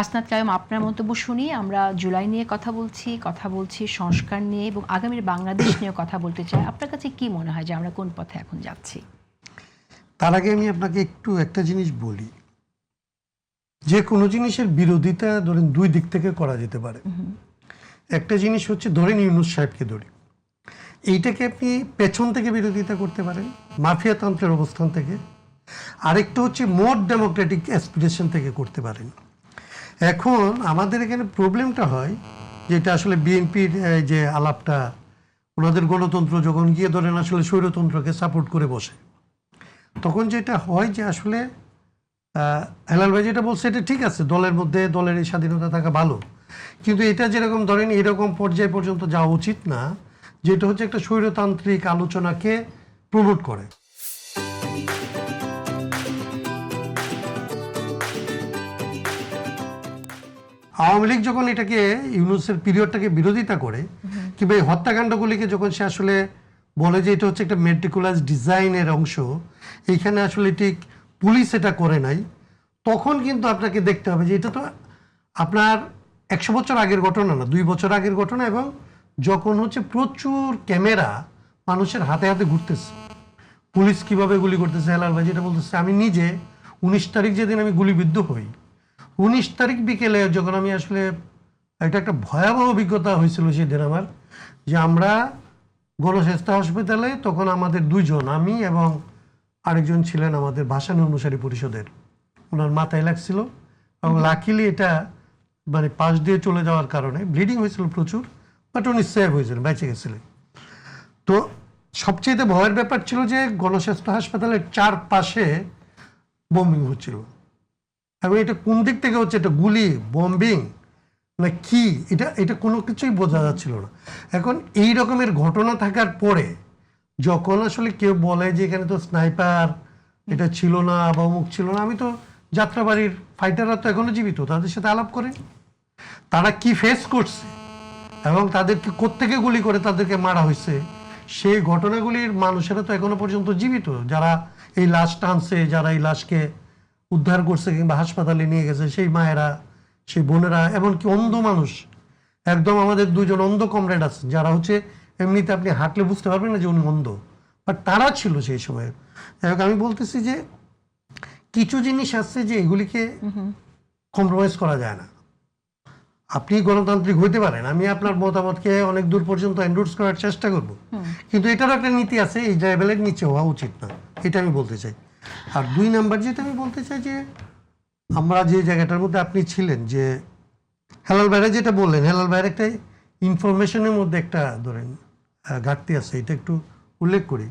হাসনাত কায়ুম, আপনার মন্তব্য শুনি। আমরা জুলাই নিয়ে কথা বলছি সংস্কার নিয়ে এবং আগামীর বাংলাদেশ নিয়ে কথা বলতে চাই। আপনার কাছে কি মনে হয় যে আমরা কোন পথে এখন যাচ্ছি? তার আগে আমি আপনাকে একটু একটা জিনিস বলি, যে কোনো জিনিসের বিরোধিতা ধরেন দুই দিক থেকে করা যেতে পারে। একটা জিনিস হচ্ছে ধরেন ইউনূস সাহেবকে ধরি, এইটাকে আপনি পেছন থেকে বিরোধিতা করতে পারেন, মাফিয়াতন্ত্রের অবস্থান থেকে। আরেকটা হচ্ছে মোর ডেমোক্রেটিক অ্যাসপিরেশন থেকে করতে পারেন। এখন আমাদের এখানে প্রবলেমটা হয় যেটা আসলে বিএনপির যে আলাপটা, ওনাদের গণতন্ত্র যখন গিয়ে ধরেন আসলে স্বৈরতন্ত্রকে সাপোর্ট করে বসে, তখন যেটা হয় যে আসলে হেলাল ভাই যেটা বলছে এটা ঠিক আছে, দলের মধ্যে দলের এই স্বাধীনতা থাকা ভালো, কিন্তু এটা যেরকম ধরেন এরকম পর্যায় পর্যন্ত যাওয়া উচিত না, যেটা হচ্ছে একটা স্বৈরতান্ত্রিক আলোচনাকে প্রমোট করে। আওয়ামী লীগ যখন এটাকে ইউনূসের পিরিয়ডটাকে বিরোধিতা করে, কিংবা এই হত্যাকাণ্ডগুলিকে যখন সে আসলে বলে যে এটা হচ্ছে একটা মেটিকুলাস ডিজাইনের অংশ, এইখানে আসলে ঠিক পুলিশ এটা করে নাই, তখন কিন্তু আপনাকে দেখতে হবে যে এটা তো আপনার 100 বছর আগের ঘটনা না, 2 বছর আগের ঘটনা। এবং যখন হচ্ছে প্রচুর ক্যামেরা মানুষের হাতে হাতে ঘুরতেছে, পুলিশ কিভাবে গুলি করতেছে, হেলাল ভাই যেটা বলতেছে, আমি নিজে 19 তারিখ যেদিন আমি গুলিবিদ্ধ হই, 19 তারিখ বিকেলে যখন আমি আসলে, এটা একটা ভয়াবহ অভিজ্ঞতা হয়েছিল সেদিন আমার, যে আমরা গণস্বাস্থ্য হসপিটালে তখন আমাদের দুইজন, আমি এবং আরেকজন ছিলেন আমাদের ভাসানী অনুসারী পরিষদের, ওনার মাথায় লাগছিল এবং লাকিলি এটা মানে পাশ দিয়ে চলে যাওয়ার কারণে ব্লিডিং হয়েছিল প্রচুর, বাট উনি সেভ হয়েছিলেন, বেঁচে গেছিলেন। তো সবচেয়ে ভয়ের ব্যাপার ছিল যে গণস্বাস্থ্য হাসপাতালের চারপাশে বোম্বিং হচ্ছিল, এবং এটা কোন দিক থেকে হচ্ছে, এটা গুলি বম্বিং না কি, এটা কোনো কিছুই বোঝা যাচ্ছিল না। এখন এই রকমের ঘটনা থাকার পরে যখন আসলে কেউ বলে যে এখানে তো স্নাইপার এটা ছিল না বা অমুক ছিল না, আমি তো যাত্রাবাড়ির ফাইটাররা তো এখনো জীবিত, তাদের সাথে আলাপ করে তারা কি ফেস করছে এবং তাদেরকে কোত্থেকে গুলি করে তাদেরকে মারা হয়েছে, সেই ঘটনাগুলির মানুষেরা তো এখনো পর্যন্ত জীবিত, যারা এই লাশ টানছে, যারা এই লাশকে উদ্ধার করছে কিংবা হাসপাতালে নিয়ে গেছে, সেই মায়েরা, সেই বোনেরা, এমনকি অন্ধ মানুষ, একদম আমাদের দুজন অন্ধ কমরেড আছে যারা হচ্ছে এমনিতে আপনি হাঁটলে বুঝতে পারবেন না যে উনি অন্ধ, বাট তারা ছিল সেই সময়। আমি বলতেছি যে কিছু জিনিস আছে যে এগুলিকে কম্প্রোমাইজ করা যায় না। আপনি গণতান্ত্রিক হইতে পারেন, আমি আপনার মতামতকে অনেক দূর পর্যন্ত এন্ডোর্স করার চেষ্টা করব, কিন্তু এটারও একটা নীতি আছে, এই লেভেলের নিচে হওয়া উচিত না, এটা আমি বলতে চাই। আর 2 নাম্বার যেটা আমি বলতে চাই যে আমরা যে জায়গাটার মধ্যে আপনি ছিলেন, যে হেলাল ভাইরা যেটা বললেন, হেলাল ভাইয়ের একটা ইনফরমেশনের মধ্যে একটা ধরেন ঘাটতি আছে, এটা একটু উল্লেখ করি।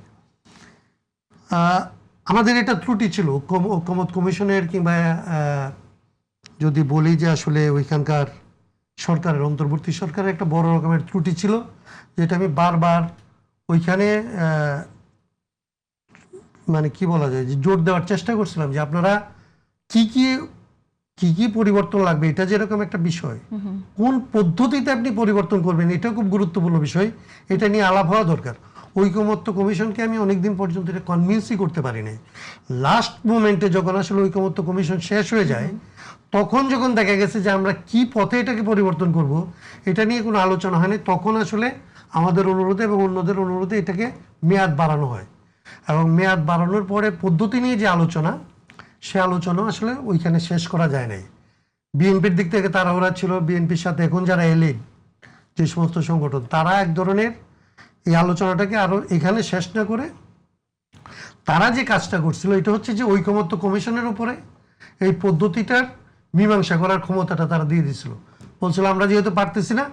আমাদের এটা ত্রুটি ছিল ঐকমত্য কমিশনের, কিংবা যদি বলি যে আসলে ওইখানকার সরকারের, অন্তর্বর্তী সরকারের একটা বড় রকমের ত্রুটি ছিল, যেটা আমি বারবার ওইখানে মানে কি বলা যায় যে জোর দেওয়ার চেষ্টা করছিলাম যে আপনারা কি কি পরিবর্তন লাগবে, এটা যেরকম একটা বিষয়, কোন পদ্ধতিতে আপনি পরিবর্তন করবেন, এটা খুব গুরুত্বপূর্ণ বিষয়, এটা নিয়ে আলাপ হওয়া দরকার। ঐকমত্য কমিশনকে আমি অনেকদিন পর্যন্ত এটা কনভিন্সই করতে পারি নাই। লাস্ট মোমেন্টে যখন আসলে ঐকমত্য কমিশন শেষ হয়ে যায়, তখন যখন দেখা গেছে যে আমরা কি পথে এটাকে পরিবর্তন করব, এটা নিয়ে কোনো আলোচনা হয়নি, তখন আসলে আমাদের অনুরোধে এবং অন্যদের অনুরোধে এটাকে মেয়াদ বাড়ানো হয়, এবং মেয়াদ বাড়ানোর পরে পদ্ধতি নিয়ে যে আলোচনা, সে আলোচনা আসলে ওইখানে শেষ করা যায় নাই। বিএনপির দিক থেকে তাড়াহুড়া ছিল, বিএনপির সাথে এখন যারা এলিট যে সমস্ত সংগঠন, তারা এক ধরনের এই আলোচনাটাকে আরো এখানে শেষ না করে তারা যে কাজটা করছিল, এটা হচ্ছে যে ঐকমত্য কমিশনের উপরে এই পদ্ধতিটার মীমাংসা করার ক্ষমতাটা তারা দিয়ে দিছিল। বলছিল আমরা যেহেতু পারতেছি না,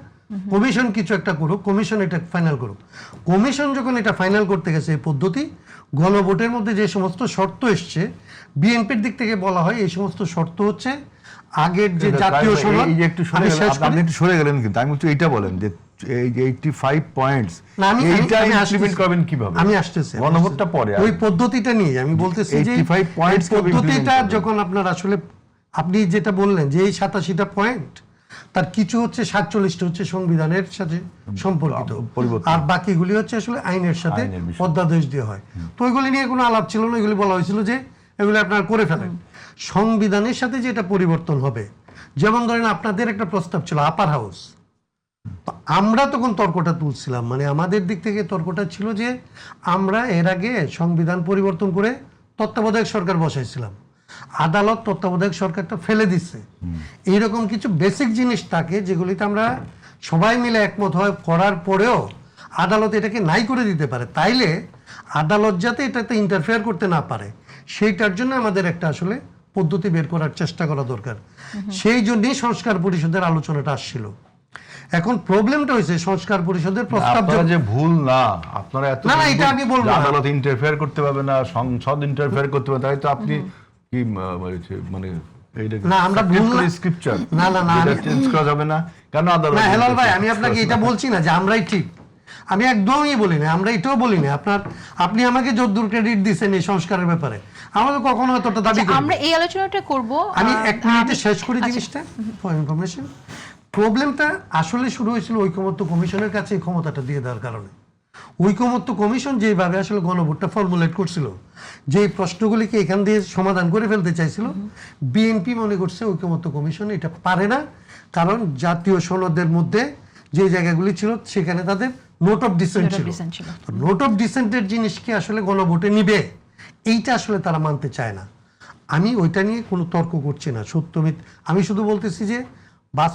কমিশন কিছু একটা করুক, কমিশন এটা ফাইনাল করুক। কমিশন যখন এটা ফাইনাল করতে গেছে, এই পদ্ধতি গণভোটের মধ্যে যে সমস্ত শর্ত এসছে, বিএনপির দিক থেকে বলা হয় এই সমস্ত শর্ত হচ্ছে আগের যে জাতীয় সনদ, একটু সরে গেলেন, কিন্তু আমি একটু এইটা বলেন যে এই 85 পয়েন্টস এইটা ইমপ্লিমেন্ট করবেন কিভাবে? আমি আসতেছি, গণভোটটা পরে, ওই পদ্ধতিটা নিয়ে আমি বলতেছি যে 85 পয়েন্টস পদ্ধতিটা যখন আপনার আসলে আপনি যেটা বললেন যে এই 87টা পয়েন্ট, তার কিছু হচ্ছে 47টা হচ্ছে সংবিধানের সাথে সম্পর্কিত, আর বাকিগুলি হচ্ছে আসলে আইনের সাথে অধ্যাদেশ দিয়ে হয়। তো ওইগুলি নিয়ে কোনো আলাপ ছিল না, এগুলি বলা হয়েছিল যে এগুলি আপনারা করে ফেলেন। সংবিধানের সাথে যেটা পরিবর্তন হবে, যেমন ধরেন আপনাদের একটা প্রস্তাব ছিল আপার হাউস, আমরা তখন তর্কটা তুলছিলাম, মানে আমাদের দিক থেকে তর্কটা ছিল যে আমরা এর আগে সংবিধান পরিবর্তন করে তত্ত্বাবধায়ক সরকার বসাইছিলাম, আদালত তত্ত্বাবধায়ক সরকারটা ফেলে দিচ্ছে। এইরকম কিছু বেসিক জিনিস থাকে যেগুলিতে আমরা সবাই মিলে একমত হয়, করার পরেও আদালত এটাকে নাই করে দিতে পারে, তাইলে আদালত যাতে এটাতে ইন্টারফেয়ার করতে না পারে সেইটার জন্য আমাদের একটা আসলে পদ্ধতি বের করার চেষ্টা করা দরকার। সেই জন্যই সংস্কার পরিষদের আলোচনাটা আসছিল। এখন প্রবলেমটা হয়েছে সংস্কার পরিষদের প্রস্তাব যে ভুল না, আপনারা এত না না এটা আমি বলবো না। আদালত ইন্টারফেয়ার করতে পারবে না, সংসদ ইন্টারফেয়ার করতে পারবে, তাই তো আপনি কি মানে এইটা না আমরা ভুল না স্ক্রিপচার না না না এটা চেঞ্জ করা যাবে না কেন আদালত? না হেলাল ভাই, আমি আপনাকে এটা বলছি না যে আমরাই ঠিক, আমি একদমই বলি না, আমরা এটাও বলি না। আপনি আমাকে যতদূর ক্রেডিট দিচ্ছেন এই সংস্কারের ব্যাপারে, আমরা তো কখনো এতটা দাবি করি না। আমরা এই আলোচনাটা করব। আমি এক মিনিটে শেষ করি জিনিসটা ফর ইনফরমেশন। প্রবলেমটা আসলে শুরু হয়েছিল ঐকমত্য কমিশনের কাছে এই ক্ষমতাটা দিয়ে দেওয়ার কারণে। ঐকমত্য কমিশন যেভাবে আসলে গণভোটটা ফর্মুলেট করছিল, যে প্রশ্নগুলিকে এখান দিয়ে সমাধান করে ফেলতে চাইছিল, বিএনপি মনে করছে ঐকমত্য কমিশন এটা পারে না, কারণ জাতীয় সনদের মধ্যে যে জায়গাগুলি ছিল সেখানে তাদের নোট অফ ডিসেন্ট ছিল। নোট অফ ডিসেন্টের জিনিসকে আসলে গণভোটে নিবে এইটা আসলে তারা মানতে চায় না। আমি ওইটা নিয়ে কোনো তর্ক করছি না, সত্যমিত, আমি শুধু বলতেছি যে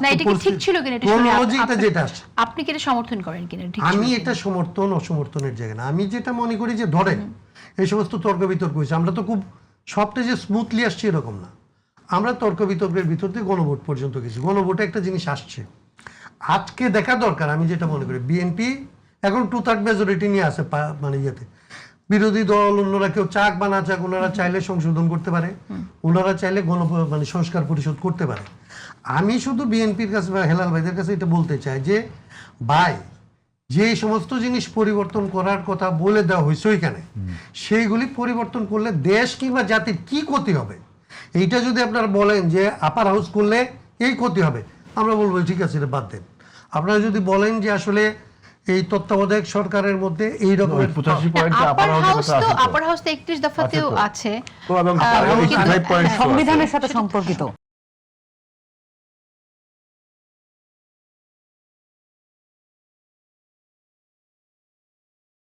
না এটা কি ঠিক ছিল কিনা, ক্রোনোলজিটা যেটা আপনি কি এটা সমর্থন করেন কিনা? ঠিক আমি এটা সমর্থন অসমর্থনের জায়গা না, আমি যেটা মনে করি যে ধরেন এই সমস্ত তর্ক বিতর্ক হয়েছে, আমরা তো খুব সবটা যে স্মুথলি আসছি এরকম না, আমরা তর্ক বিতর্কের ভিতর দিয়ে গণভোট পর্যন্ত গেছি। গণভোটে একটা জিনিস আসছে আজকে দেখা দরকার, আমি যেটা মনে করি বিএনপি এখন 2/3 মেজরিটি নিয়ে আসে, মানে ইয়েতে বিরোধী দল অন্যরা কেউ চাক বা না চাক, ওনারা চাইলে সংশোধন করতে পারে, ওনারা চাইলে মানে সংস্কার পরিষদ করতে পারে। আমি শুধু বিএনপির কাছে বা হেলাল ভাইদের কাছে এটা বলতে চাই যে ভাই, যে সমস্ত জিনিস পরিবর্তন করার কথা বলে দেওয়া হয়েছে ওইখানে, সেইগুলি পরিবর্তন করলে দেশ কিংবা জাতির কি ক্ষতি হবে, এইটা যদি আপনারা বলেন যে আপার হাউস করলে এই ক্ষতি হবে, আমরা বলবো ঠিক আছে এটা বাদ দেন। আপনারা যদি বলেন যে আসলে এই তত্ত্বাবধায়ক সরকারের মধ্যে এই রকমের 85 পয়েন্টে আপার হাউস তো 31 দফাতেও আছে, এবং কিন্তু সংবিধানের সংবিধানের সাথে সম্পর্কিত।